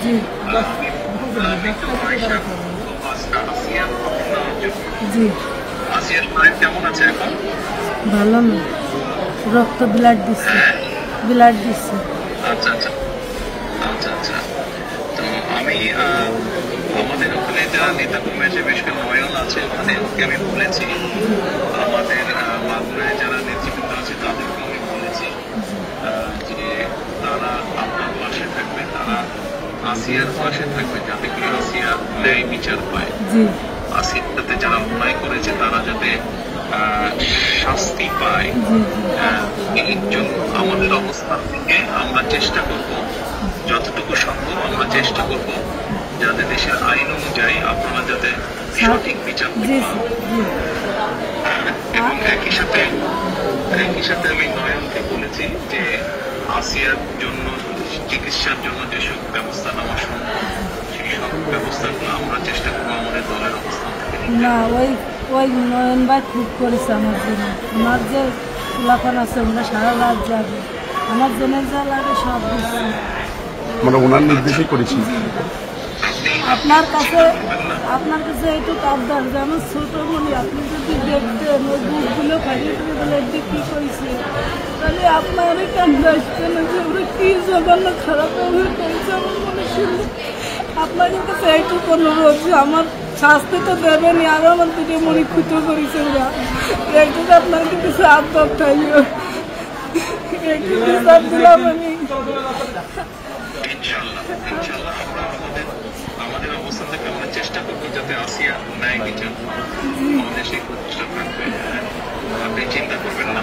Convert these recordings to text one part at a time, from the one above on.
জি জি কেমন আছে এখন? ভালো না, রক্ত ব্লাড দিচ্ছে, ব্লাড দিচ্ছে। আচ্ছা আচ্ছা আচ্ছা আচ্ছা। তো আমি আমাদের ওখানে যারা নেতা কর্মী আছে, বেশ কিছু নয়ন আছে, মানে ওকে আমি বলেছি, আমাদের মাগুরায় যারা নেতৃবৃন্দ আছে তাদেরকে আমি বলেছি যে তারা আপনার পাশে থাকবে, তারা আসিয়ার পাশে থাকবে, যাতে করে আসিয়ার ন্যায় বিচার পায়। জি আসিয়ার সাথে যারা অন্যায় করেছে তারা যাতে শাস্তি পায়। এই জন্য আমাদের অবস্থান থেকে আমরা চেষ্টা করব, যতটুকু সম্ভব আমরা চেষ্টা করব যাতে দেশের আইন অনুযায়ী আপনারা যাতে সঠিক বিচার করতে পারেন। এবং একই সাথে আমি নয়নকে বলেছি যে আসিয়ার জন্য চিকিৎসার জন্য যেসব ব্যবস্থা নেওয়া সম্ভব সেই সব ব্যবস্থাগুলো আমরা চেষ্টা করবো আমাদের দলের অবস্থান থেকে। না, ওই নয়ন ভাই খুব করেছে আমার জন্য। আমার যে চুলাখান আছে ওরা সারা রাত যাবে, আমার জন্য যা লাগে সব দিচ্ছে, মানে ওনার নির্দেশই করেছি। আপনার কাছে এইটুকু আবদার যে আমার ছোট বলি আপনি যদি দেখতেন ওই বুকগুলো ফাটিয়ে দিয়ে বলে কি করেছে, তাহলে আপনার কান্দে আসবে না যে ওরা কি জঘন্য খারাপ হয়ে করেছে। আমার মনে ছিল আপনাদের কাছে এইটুকু অনুরোধ যে আমার শাস্তি তো দেবেনি, আরো আমার দুটো মনে খুঁটো করেছে ওরা, এইটুকু আপনার কিছু আবদার থাকবে, একটু বিচার দিলাম আমি। ইনশাআল্লাহ আমরা আমাদের অবস্থান থেকে আমরা চেষ্টা করবো যাতে আসিয়া ন্যায় বিচার আমাদের সেই প্রচেষ্টা থাকবে। আপনি চিন্তা করবেন না,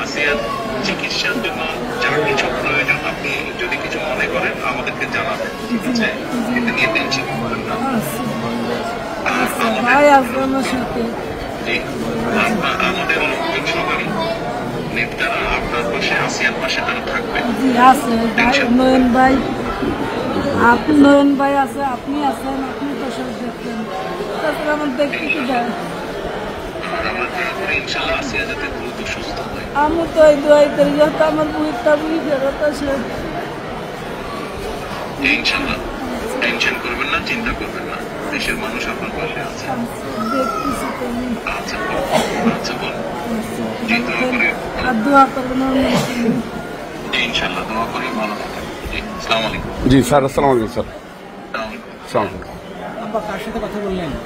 আসিয়ার চিকিৎসার জন্য যা কিছু প্রয়োজন আপনি যদি কিছু মনে করেন আমাদেরকে জানাবেন, ঠিক আছে? এটা নিয়ে টেনশন করবেন না। ভাই আসবে আমার সাথে, আমাদের লোকজন সবারই নেতারা আপনার পাশে, আসিয়ার পাশে তারা থাকবে। জি আছে নয়ন ভাই, আপনি নয়ন ভাই আছে, আপনি আছেন, আপনি তো সব দেখতেন, তারপরে আমার দেখতে কি যায়। ইনশাআল্লাহ আসিয়া যাতে দ্রুত সুস্থ হয়। আমি তো এই দোয়াই করি যাতে আমার বুড়িটা বুড়ি ফেরত আসে। ইনশাআল্লাহ টেনশন করবেন না, চিন্তা করবেন না, দেশের মানুষ আপনার পাশে আছে। দেখতেছি তুমি আচ্ছা বল জি, দোয়া করে আর দোয়া করবেন। ইনশাআল্লাহ দোয়া করি, ভালো থাকেন। জি, আসসালামু আলাইকুম। জি স্যার, আসসালামু আলাইকুম স্যার। আসসালামু আলাইকুম। আসসালামু আলাইকুম। আব্বা কার সাথে কথা বললেন?